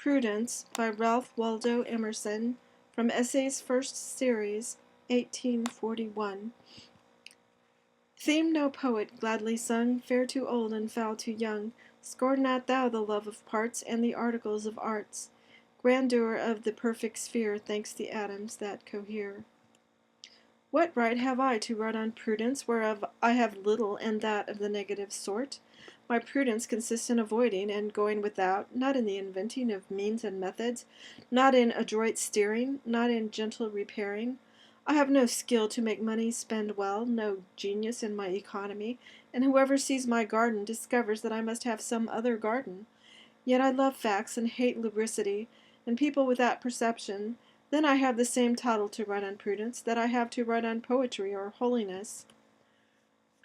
Prudence by Ralph Waldo Emerson, from Essays First Series, 1841. Theme no poet gladly sung, fair too old and foul too young. Scorn not thou the love of parts and the articles of arts. Grandeur of the perfect sphere thanks the atoms that cohere. What right have I to write on prudence, whereof I have little, and that of the negative sort? My prudence consists in avoiding and going without, not in the inventing of means and methods, not in adroit steering, not in gentle repairing. I have no skill to make money spend well, no genius in my economy, and whoever sees my garden discovers that I must have some other garden. Yet I love facts and hate lubricity, and people without perception. Then I have the same title to write on prudence that I have to write on poetry or holiness.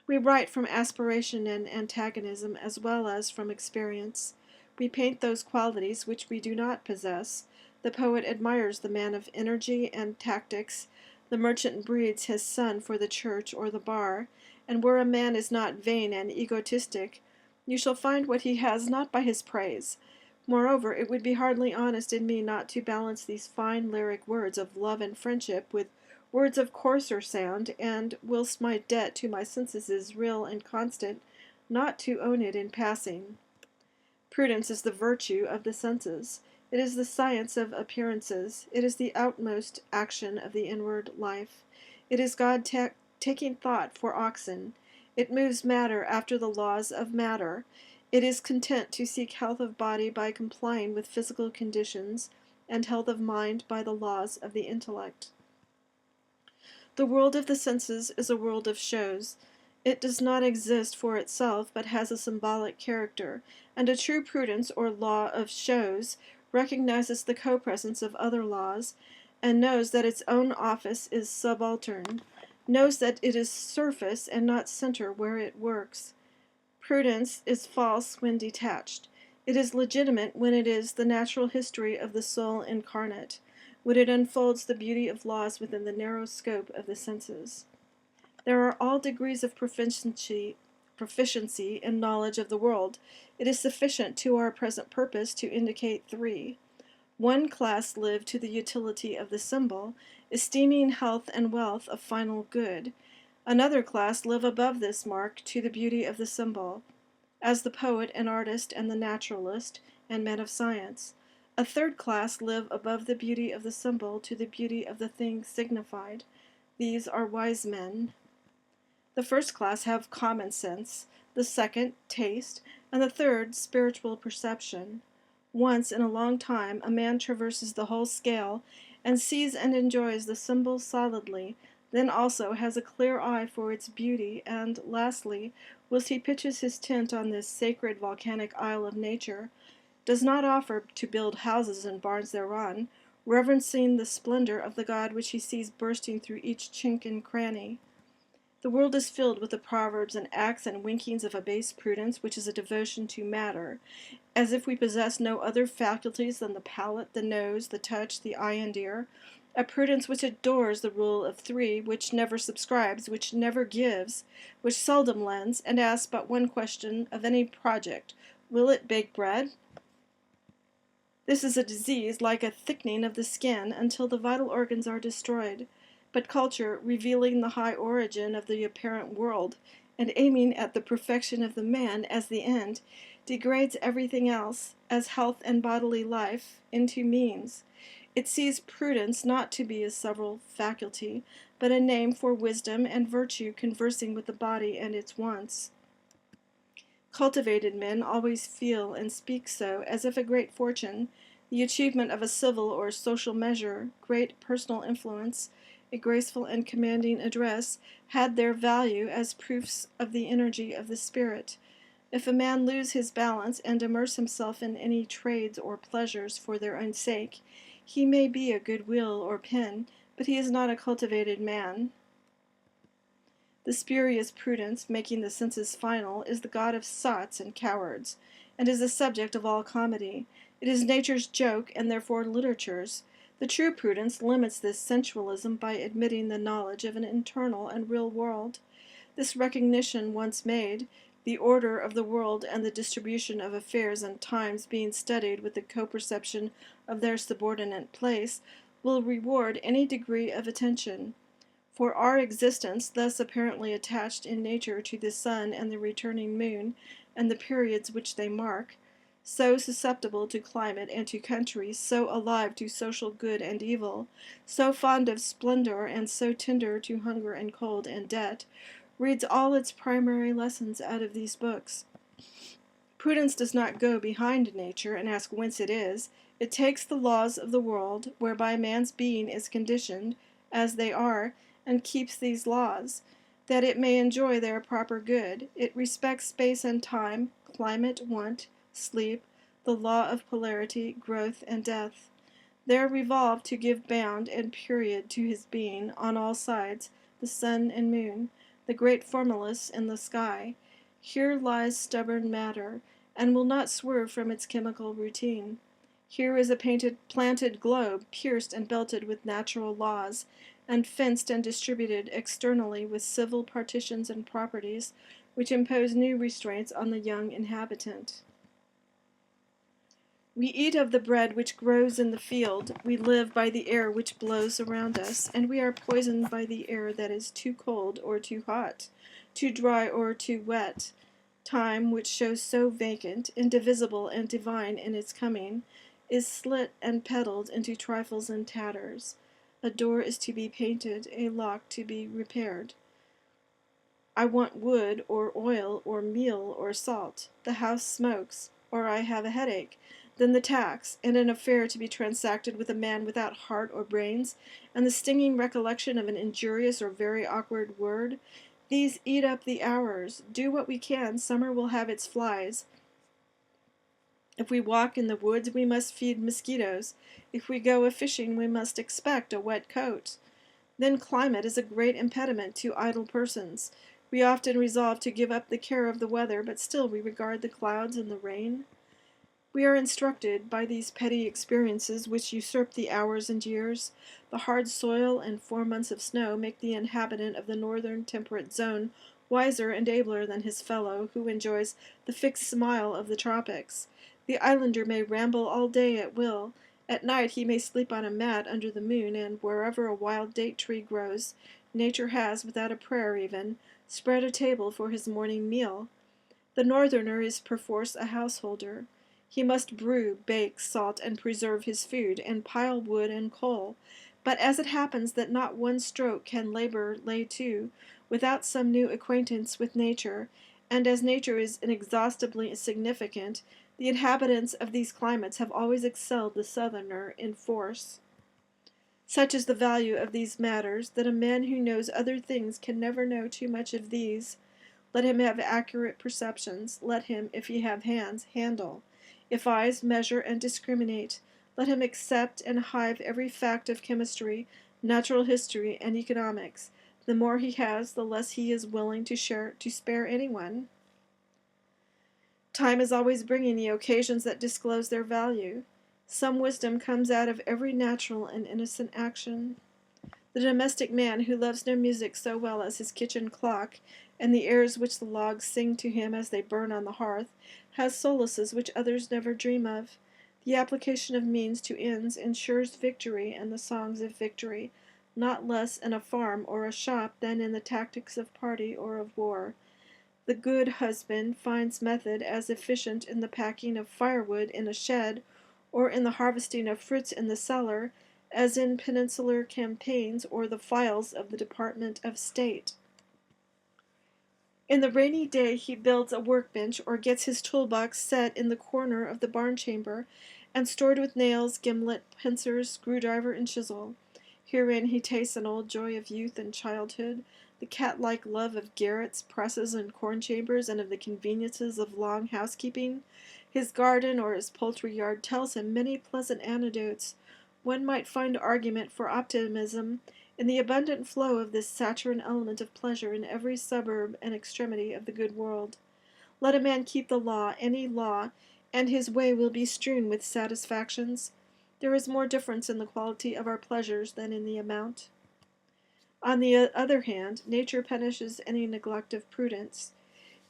We write from aspiration and antagonism as well as from experience. We paint those qualities which we do not possess. The poet admires the man of energy and tactics. The merchant breeds his son for the church or the bar. And where a man is not vain and egotistic, you shall find what he has not by his praise. Moreover, it would be hardly honest in me not to balance these fine lyric words of love and friendship with words of coarser sound, and, whilst my debt to my senses is real and constant, not to own it in passing. Prudence is the virtue of the senses. It is the science of appearances. It is the outmost action of the inward life. It is God taking thought for oxen. It moves matter after the laws of matter. It is content to seek health of body by complying with physical conditions, and health of mind by the laws of the intellect. The world of the senses is a world of shows. It does not exist for itself, but has a symbolic character, and a true prudence or law of shows recognizes the co-presence of other laws, and knows that its own office is subaltern, knows that it is surface and not center where it works. Prudence is false when detached. It is legitimate when it is the natural history of the soul incarnate, when it unfolds the beauty of laws within the narrow scope of the senses. There are all degrees of proficiency in knowledge of the world. It is sufficient to our present purpose to indicate three. One class live to the utility of the symbol, esteeming health and wealth a final good. Another class live above this mark to the beauty of the symbol, as the poet and artist and the naturalist and men of science. A third class live above the beauty of the symbol to the beauty of the thing signified. These are wise men. The first class have common sense, the second, taste, and the third, spiritual perception. Once in a long time a man traverses the whole scale and sees and enjoys the symbol solidly, then also has a clear eye for its beauty, and, lastly, whilst he pitches his tent on this sacred volcanic isle of nature, does not offer to build houses and barns thereon, reverencing the splendor of the God which he sees bursting through each chink and cranny. The world is filled with the proverbs and acts and winkings of a base prudence which is a devotion to matter, as if we possessed no other faculties than the palate, the nose, the touch, the eye and ear, a prudence which adores the rule of three, which never subscribes, which never gives, which seldom lends, and asks but one question of any project: will it bake bread? This is a disease like a thickening of the skin until the vital organs are destroyed. But culture, revealing the high origin of the apparent world, and aiming at the perfection of the man as the end, degrades everything else, as health and bodily life, into means. It sees prudence not to be a several faculty, but a name for wisdom and virtue conversing with the body and its wants. Cultivated men always feel and speak so, as if a great fortune, the achievement of a civil or social measure, great personal influence, a graceful and commanding address, had their value as proofs of the energy of the spirit. If a man lose his balance and immerse himself in any trades or pleasures for their own sake, he may be a good wheel or pen, but he is not a cultivated man. The spurious prudence, making the senses final, is the god of sots and cowards, and is the subject of all comedy. It is nature's joke, and therefore literature's. The true prudence limits this sensualism by admitting the knowledge of an internal and real world. This recognition once made, the order of the world and the distribution of affairs and times being studied with the co-perception of their subordinate place, will reward any degree of attention. For our existence, thus apparently attached in nature to the sun and the returning moon, and the periods which they mark, so susceptible to climate and to country, so alive to social good and evil, so fond of splendor and so tender to hunger and cold and debt, reads all its primary lessons out of these books. Prudence does not go behind nature and ask whence it is. It takes the laws of the world, whereby man's being is conditioned, as they are, and keeps these laws, that it may enjoy their proper good. It respects space and time, climate, want, sleep, the law of polarity, growth, and death. They are revolved to give bound and period to his being on all sides, the sun and moon, the great formalists in the sky. Here lies stubborn matter, and will not swerve from its chemical routine. Here is a planted globe, pierced and belted with natural laws, and fenced and distributed externally with civil partitions and properties, which impose new restraints on the young inhabitant. We eat of the bread which grows in the field, we live by the air which blows around us, and we are poisoned by the air that is too cold or too hot, too dry or too wet. Time, which shows so vacant, indivisible, and divine in its coming, is slit and peddled into trifles and tatters. A door is to be painted, a lock to be repaired. I want wood, or oil, or meal, or salt. The house smokes, or I have a headache. Then the tax, and an affair to be transacted with a man without heart or brains, and the stinging recollection of an injurious or very awkward word. These eat up the hours. Do what we can, summer will have its flies. If we walk in the woods, we must feed mosquitoes. If we go a-fishing, we must expect a wet coat. Then climate is a great impediment to idle persons. We often resolve to give up the care of the weather, but still we regard the clouds and the rain. We are instructed by these petty experiences which usurp the hours and years. The hard soil and 4 months of snow make the inhabitant of the northern temperate zone wiser and abler than his fellow, who enjoys the fixed smile of the tropics. The islander may ramble all day at will. At night he may sleep on a mat under the moon, and wherever a wild date tree grows, nature has, without a prayer even, spread a table for his morning meal. The northerner is perforce a householder. He must brew, bake, salt, and preserve his food, and pile wood and coal. But as it happens that not one stroke can labor lay to, without some new acquaintance with nature, and as nature is inexhaustibly significant, the inhabitants of these climates have always excelled the southerner in force. Such is the value of these matters, that a man who knows other things can never know too much of these. Let him have accurate perceptions. Let him, if he have hands, handle. If eyes, measure and discriminate. Let him accept and hive every fact of chemistry, natural history, and economics. The more he has, the less he is willing to spare anyone. Time is always bringing the occasions that disclose their value. Some wisdom comes out of every natural and innocent action. The domestic man who loves no music so well as his kitchen clock, and the airs which the logs sing to him as they burn on the hearth, has solaces which others never dream of. The application of means to ends ensures victory and the songs of victory, not less in a farm or a shop than in the tactics of party or of war. The good husband finds method as efficient in the packing of firewood in a shed, or in the harvesting of fruits in the cellar, as in peninsular campaigns or the files of the Department of State. In the rainy day he builds a workbench or gets his toolbox set in the corner of the barn chamber, and stored with nails, gimlet, pincers, screwdriver, and chisel. Herein he tastes an old joy of youth and childhood, the cat-like love of garrets, presses, and corn chambers, and of the conveniences of long housekeeping. His garden or his poultry yard tells him many pleasant anecdotes. One might find argument for optimism in the abundant flow of this saturn element of pleasure in every suburb and extremity of the good world. Let a man keep the law, any law, and his way will be strewn with satisfactions. There is more difference in the quality of our pleasures than in the amount. On the other hand, nature punishes any neglect of prudence.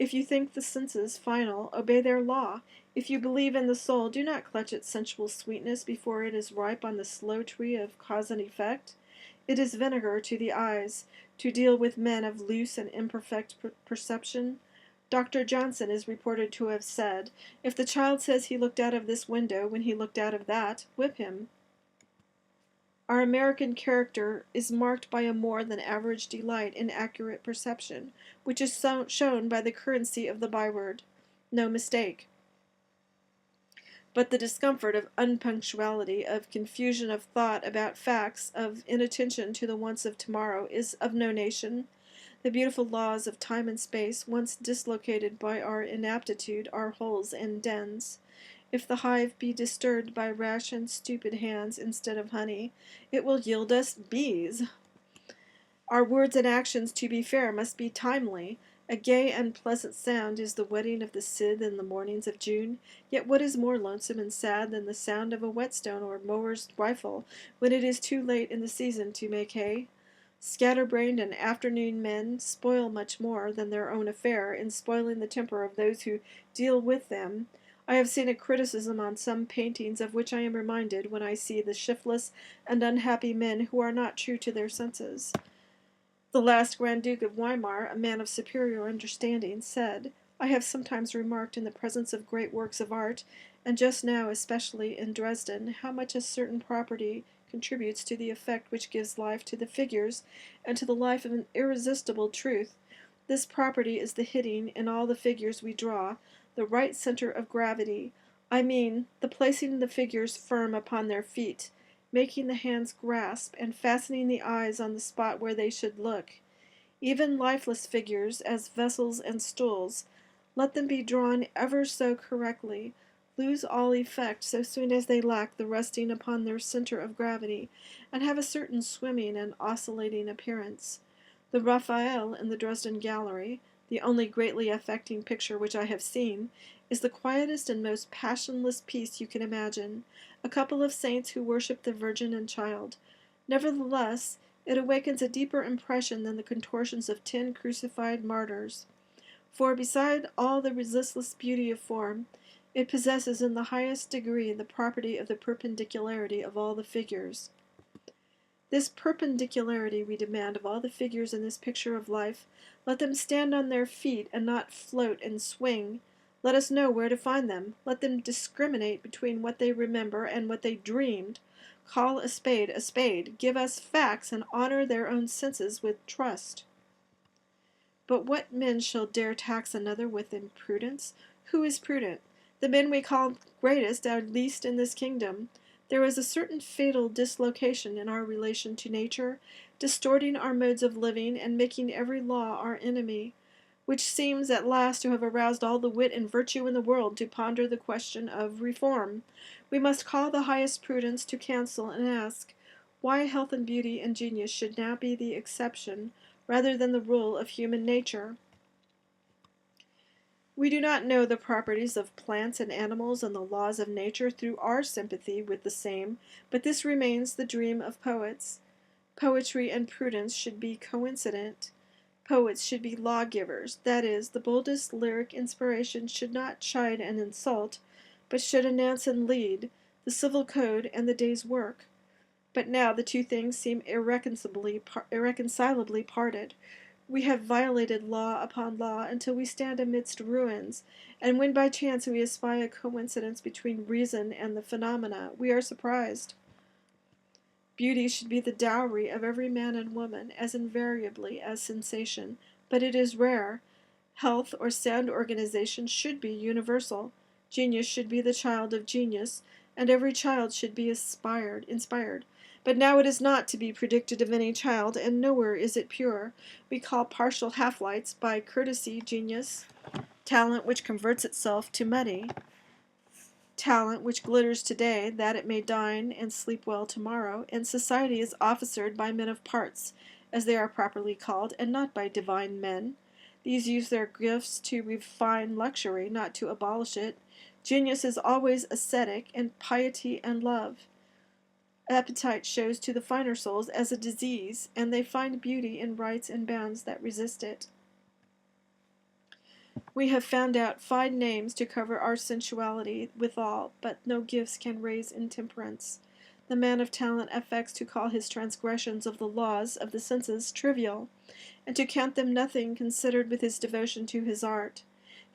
If you think the senses final, obey their law. If you believe in the soul, do not clutch its sensual sweetness before it is ripe on the slow tree of cause and effect. It is vinegar to the eyes, to deal with men of loose and imperfect perception. Dr. Johnson is reported to have said, "If the child says he looked out of this window when he looked out of that, whip him." Our American character is marked by a more than average delight in accurate perception, which is shown by the currency of the byword, "No mistake." But the discomfort of unpunctuality, of confusion of thought about facts, of inattention to the wants of tomorrow, is of no nation. The beautiful laws of time and space, once dislocated by our inaptitude, are holes and dens. If the hive be disturbed by rash and stupid hands instead of honey, it will yield us bees. Our words and actions, to be fair, must be timely. A gay and pleasant sound is the wedding of the Cid in the mornings of June, yet what is more lonesome and sad than the sound of a whetstone or mower's rifle when it is too late in the season to make hay? Scatterbrained and afternoon men spoil much more than their own affair in spoiling the temper of those who deal with them. I have seen a criticism on some paintings of which I am reminded when I see the shiftless and unhappy men who are not true to their senses. The last Grand Duke of Weimar, a man of superior understanding, said, "I have sometimes remarked in the presence of great works of art, and just now especially in Dresden, how much a certain property contributes to the effect which gives life to the figures and to the life of an irresistible truth. This property is the hitting, in all the figures we draw, the right center of gravity. I mean, the placing the figures firm upon their feet, making the hands grasp, and fastening the eyes on the spot where they should look. Even lifeless figures, as vessels and stools, let them be drawn ever so correctly, lose all effect so soon as they lack the resting upon their center of gravity, and have a certain swimming and oscillating appearance. The Raphael in the Dresden Gallery, the only greatly affecting picture which I have seen, is the quietest and most passionless piece you can imagine, a couple of saints who worship the Virgin and Child. Nevertheless, it awakens a deeper impression than the contortions of 10 crucified martyrs. For beside all the resistless beauty of form, it possesses in the highest degree the property of the perpendicularity of all the figures. This perpendicularity we demand of all the figures in this picture of life. Let them stand on their feet and not float and swing. Let us know where to find them. Let them discriminate between what they remember and what they dreamed. Call a spade a spade. Give us facts and honor their own senses with trust. But what men shall dare tax another with imprudence? Who is prudent? The men we call greatest are least in this kingdom. There is a certain fatal dislocation in our relation to nature, distorting our modes of living and making every law our enemy, which seems at last to have aroused all the wit and virtue in the world to ponder the question of reform. We must call the highest prudence to counsel and ask why health and beauty and genius should now be the exception rather than the rule of human nature. We do not know the properties of plants and animals and the laws of nature through our sympathy with the same, but this remains the dream of poets. Poetry and prudence should be coincident. Poets should be lawgivers, that is, the boldest lyric inspiration should not chide and insult, but should announce and lead the civil code and the day's work. But now the two things seem irreconcilably parted. We have violated law upon law until we stand amidst ruins, and when by chance we espy a coincidence between reason and the phenomena, we are surprised. Beauty should be the dowry of every man and woman, as invariably as sensation, but it is rare. Health or sound organization should be universal. Genius should be the child of genius, and every child should be inspired. But now it is not to be predicted of any child, and nowhere is it pure. We call partial half-lights by courtesy genius, talent which converts itself to money, talent which glitters today, that it may dine and sleep well tomorrow, and society is officered by men of parts, as they are properly called, and not by divine men. These use their gifts to refine luxury, not to abolish it. Genius is always ascetic, and piety and love. Appetite shows to the finer souls as a disease, and they find beauty in rights and bounds that resist it. We have found out fine names to cover our sensuality withal, but no gifts can raise intemperance. The man of talent affects to call his transgressions of the laws of the senses trivial, and to count them nothing considered with his devotion to his art.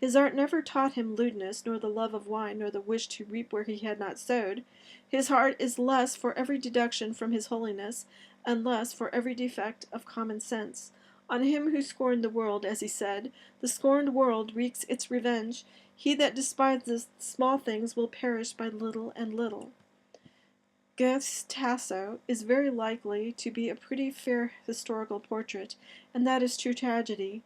His art never taught him lewdness, nor the love of wine, nor the wish to reap where he had not sowed. His heart is less for every deduction from his holiness, and less for every defect of common sense. On him who scorned the world, as he said, the scorned world wreaks its revenge. He that despises small things will perish by little and little. Goethe's Tasso is very likely to be a pretty fair historical portrait, and that is true tragedy.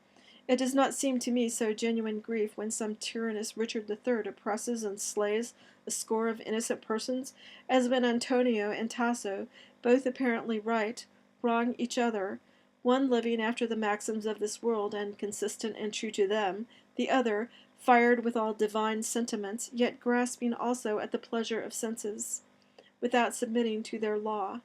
It does not seem to me so genuine grief when some tyrannous Richard III oppresses and slays a score of innocent persons, as when Antonio and Tasso, both apparently right, wrong each other, one living after the maxims of this world and consistent and true to them, the other fired with all divine sentiments, yet grasping also at the pleasure of senses, without submitting to their law.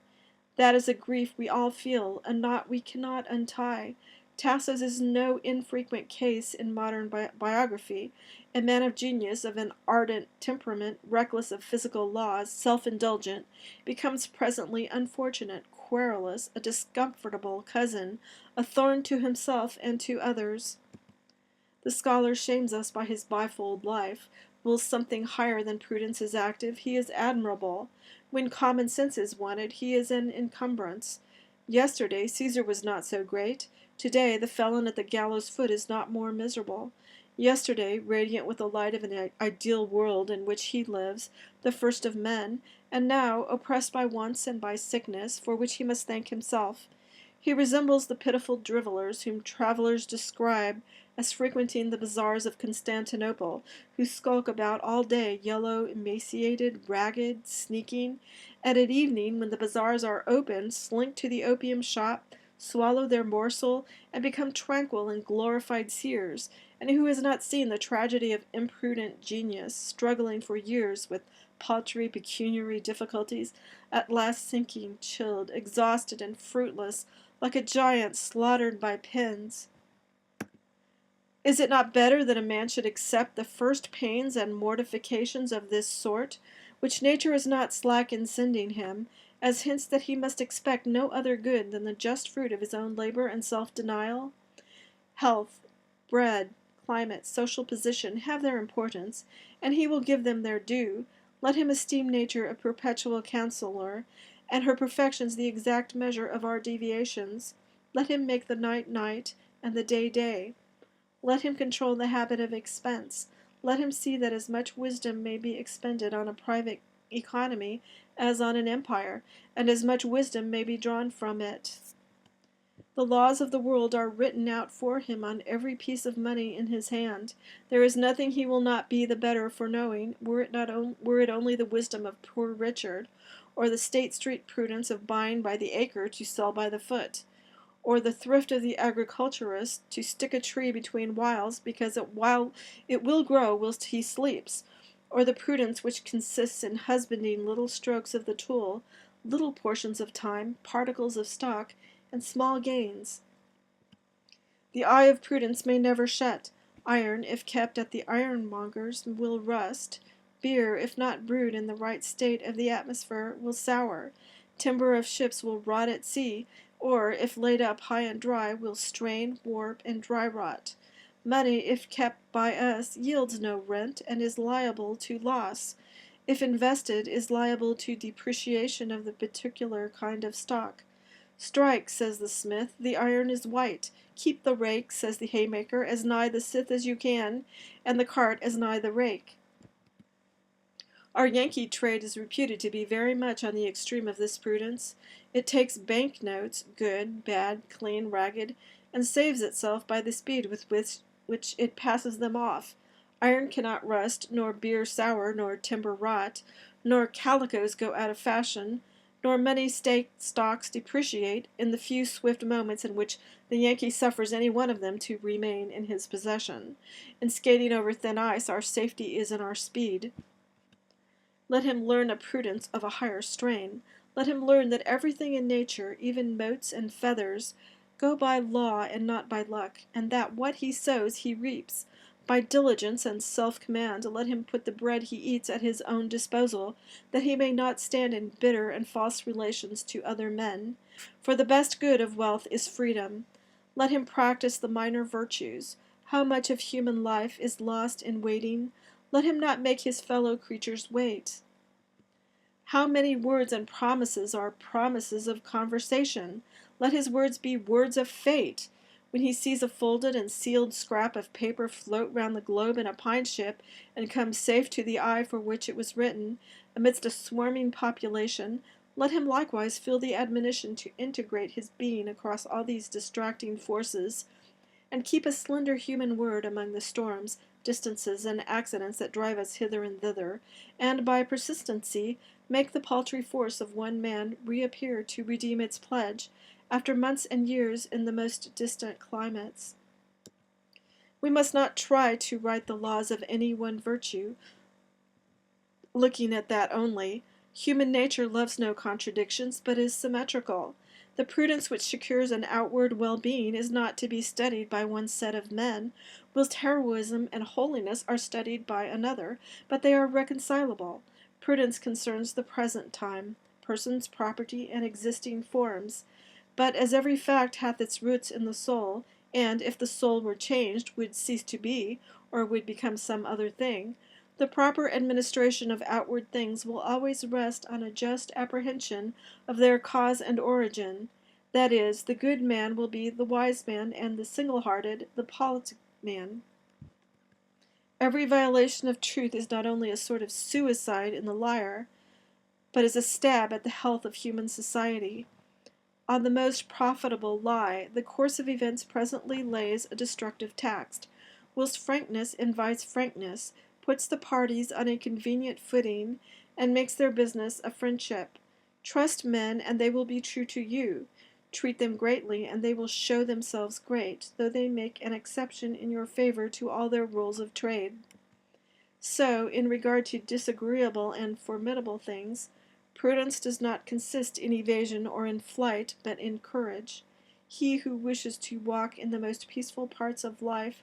That is a grief we all feel, a knot we cannot untie. Tasso's is no infrequent case in modern biography. A man of genius, of an ardent temperament, reckless of physical laws, self-indulgent, becomes presently unfortunate, querulous, a discomfortable cousin, a thorn to himself and to others. The scholar shames us by his bifold life. Whilst something higher than prudence is active, he is admirable. When common sense is wanted, he is an encumbrance. Yesterday Caesar was not so great. Today the felon at the gallows foot is not more miserable. Yesterday, radiant with the light of an ideal world in which he lives, the first of men, and now oppressed by wants and by sickness, for which he must thank himself. He resembles the pitiful drivellers whom travelers describe as frequenting the bazaars of Constantinople, who skulk about all day, yellow, emaciated, ragged, sneaking, and at evening, when the bazaars are open, slink to the opium shop, swallow their morsel, and become tranquil and glorified seers, and who has not seen the tragedy of imprudent genius, struggling for years with paltry pecuniary difficulties, at last sinking, chilled, exhausted, and fruitless, like a giant slaughtered by pens? Is it not better that a man should accept the first pains and mortifications of this sort, which nature is not slack in sending him, as hints that he must expect no other good than the just fruit of his own labor and self-denial? Health, bread, climate, social position have their importance, and he will give them their due. Let him esteem nature a perpetual counselor, and her perfections the exact measure of our deviations. Let him make the night night, and the day day. Let him control the habit of expense. Let him see that as much wisdom may be expended on a private economy as on an empire, and as much wisdom may be drawn from it. The laws of the world are written out for him on every piece of money in his hand. There is nothing he will not be the better for knowing, were it only the wisdom of poor Richard, or the State Street prudence of buying by the acre to sell by the foot, or the thrift of the agriculturist to stick a tree between whiles because it will grow whilst he sleeps, or the prudence which consists in husbanding little strokes of the tool, little portions of time, particles of stock, and small gains. The eye of prudence may never shut. Iron, if kept at the ironmonger's, will rust. Beer, if not brewed in the right state of the atmosphere, will sour. Timber of ships will rot at sea, or, if laid up high and dry, will strain, warp, and dry rot. Money, if kept by us, yields no rent, and is liable to loss. If invested, is liable to depreciation of the particular kind of stock. Strike, says the smith, the iron is white. Keep the rake, says the haymaker, as nigh the scythe as you can, and the cart as nigh the rake. Our Yankee trade is reputed to be very much on the extreme of this prudence. It takes bank notes, good, bad, clean, ragged, and saves itself by the speed with which it passes them off. Iron cannot rust, nor beer sour, nor timber rot, nor calicos go out of fashion, nor money stocks depreciate in the few swift moments in which the Yankee suffers any one of them to remain in his possession. In skating over thin ice, our safety is in our speed. Let him learn a prudence of a higher strain. Let him learn that everything in nature, even motes and feathers, go by law and not by luck, and that what he sows he reaps. By diligence and self-command let him put the bread he eats at his own disposal, that he may not stand in bitter and false relations to other men. For the best good of wealth is freedom. Let him practice the minor virtues. How much of human life is lost in waiting? Let him not make his fellow creatures wait. How many words and promises are promises of conversation? Let his words be words of fate. When he sees a folded and sealed scrap of paper float round the globe in a pine ship, and come safe to the eye for which it was written, amidst a swarming population, let him likewise feel the admonition to integrate his being across all these distracting forces, and keep a slender human word among the storms, distances, and accidents that drive us hither and thither, and by persistency make the paltry force of one man reappear to redeem its pledge, after months and years in the most distant climates. We must not try to write the laws of any one virtue, looking at that only. Human nature loves no contradictions, but is symmetrical. The prudence which secures an outward well-being is not to be studied by one set of men, whilst heroism and holiness are studied by another, but they are reconcilable. Prudence concerns the present time, persons, property, and existing forms. But as every fact hath its roots in the soul, and, if the soul were changed, would cease to be, or would become some other thing, the proper administration of outward things will always rest on a just apprehension of their cause and origin. That is, the good man will be the wise man, and the single-hearted the politic man. Every violation of truth is not only a sort of suicide in the liar, but is a stab at the health of human society. On the most profitable lie, the course of events presently lays a destructive tax, whilst frankness invites frankness, puts the parties on a convenient footing, and makes their business a friendship. Trust men, and they will be true to you. Treat them greatly, and they will show themselves great, though they make an exception in your favor to all their rules of trade. So, in regard to disagreeable and formidable things, prudence does not consist in evasion or in flight, but in courage. He who wishes to walk in the most peaceful parts of life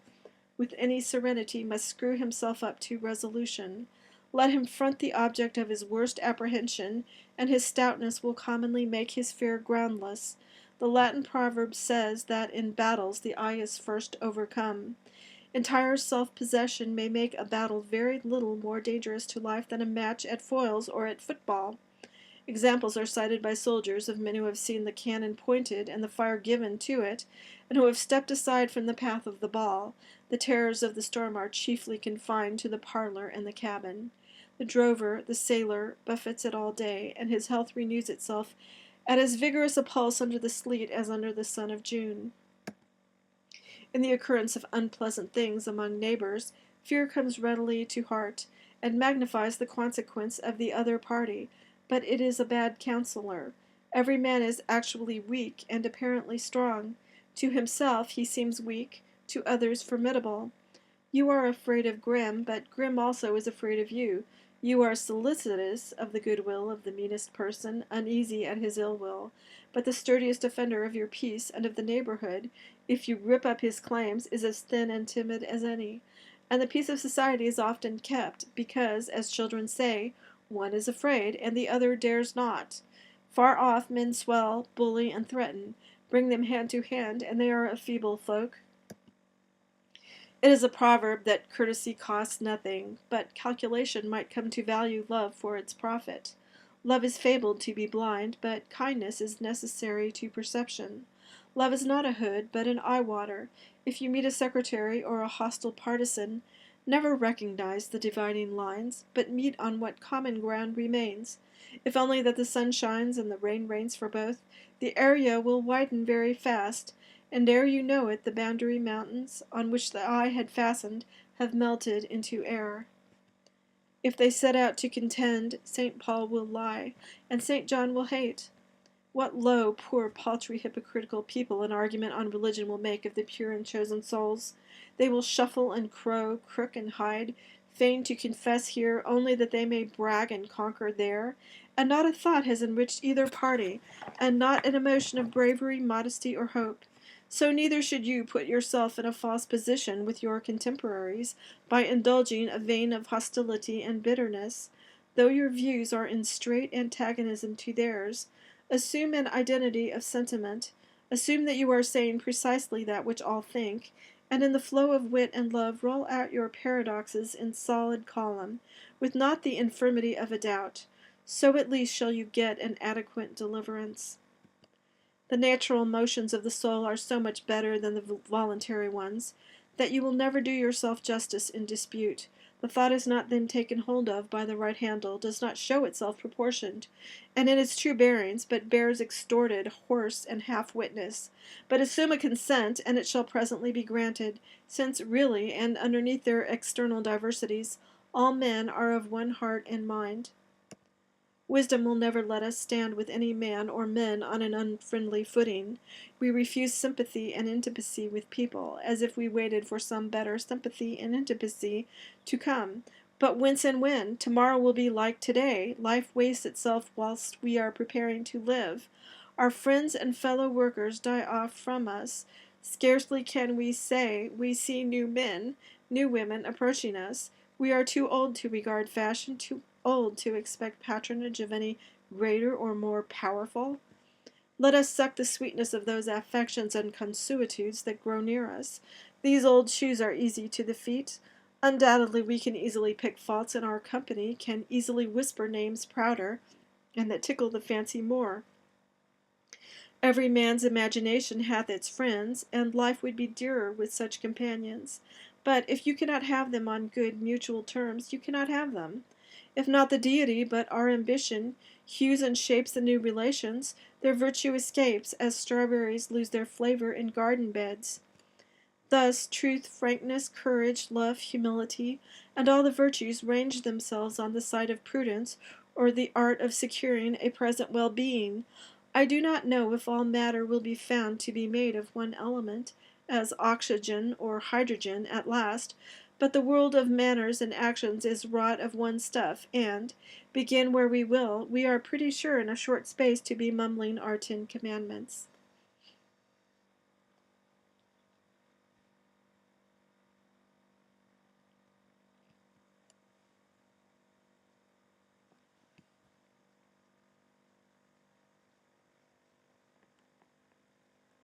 with any serenity must screw himself up to resolution. Let him front the object of his worst apprehension, and his stoutness will commonly make his fear groundless. The Latin proverb says that in battles the eye is first overcome. Entire self-possession may make a battle very little more dangerous to life than a match at foils or at football. Examples are cited by soldiers of men who have seen the cannon pointed and the fire given to it, and who have stepped aside from the path of the ball. The terrors of the storm are chiefly confined to the parlor and the cabin. The drover, the sailor, buffets it all day, and his health renews itself at as vigorous a pulse under the sleet as under the sun of June. In the occurrence of unpleasant things among neighbors, fear comes readily to heart, and magnifies the consequence of the other party, but it is a bad counselor. Every man is actually weak and apparently strong. To himself he seems weak, to others formidable. You are afraid of Grim, but Grim also is afraid of you. You are solicitous of the goodwill of the meanest person, uneasy at his ill will, but the sturdiest defender of your peace and of the neighborhood, if you rip up his claims, is as thin and timid as any. And the peace of society is often kept, because, as children say, one is afraid, and the other dares not. Far off men swell, bully, and threaten. Bring them hand to hand, and they are a feeble folk. It is a proverb that courtesy costs nothing, but calculation might come to value love for its profit. Love is fabled to be blind, but kindness is necessary to perception. Love is not a hood, but an eye-water. If you meet a secretary or a hostile partisan, never recognize the dividing lines, but meet on what common ground remains. If only that the sun shines and the rain rains for both, the area will widen very fast, and ere you know it, the boundary mountains, on which the eye had fastened, have melted into air. If they set out to contend, St. Paul will lie, and St. John will hate. What low, poor, paltry, hypocritical people an argument on religion will make of the pure and chosen souls! They will shuffle and crow, crook and hide, feign to confess here, only that they may brag and conquer there, and not a thought has enriched either party, and not an emotion of bravery, modesty, or hope. So neither should you put yourself in a false position with your contemporaries by indulging a vein of hostility and bitterness, though your views are in straight antagonism to theirs. Assume an identity of sentiment. Assume that you are saying precisely that which all think, and in the flow of wit and love roll out your paradoxes in solid column, with not the infirmity of a doubt. So at least shall you get an adequate deliverance. The natural motions of the soul are so much better than the voluntary ones, that you will never do yourself justice in dispute. The thought is not then taken hold of by the right handle, does not show itself proportioned, and in its true bearings, but bears extorted, hoarse, and half witness. But assume a consent, and it shall presently be granted, since really, and underneath their external diversities, all men are of one heart and mind. Wisdom will never let us stand with any man or men on an unfriendly footing. We refuse sympathy and intimacy with people, as if we waited for some better sympathy and intimacy to come. But whence and when? Tomorrow will be like today. Life wastes itself whilst we are preparing to live. Our friends and fellow workers die off from us. Scarcely can we say we see new men, new women approaching us. We are too old to regard fashion, too old to expect patronage of any greater or more powerful. Let us suck the sweetness of those affections and consuetudes that grow near us. These old shoes are easy to the feet. Undoubtedly we can easily pick faults in our company, can easily whisper names prouder, and that tickle the fancy more. Every man's imagination hath its friends, and life would be dearer with such companions. But if you cannot have them on good mutual terms, you cannot have them. If not the deity, but our ambition, hues and shapes the new relations, their virtue escapes, as strawberries lose their flavor in garden beds. Thus, truth, frankness, courage, love, humility, and all the virtues range themselves on the side of prudence, or the art of securing a present well-being. I do not know if all matter will be found to be made of one element, as oxygen or hydrogen at last, but the world of manners and actions is wrought of one stuff, and, begin where we will, we are pretty sure in a short space to be mumbling our 10 Commandments.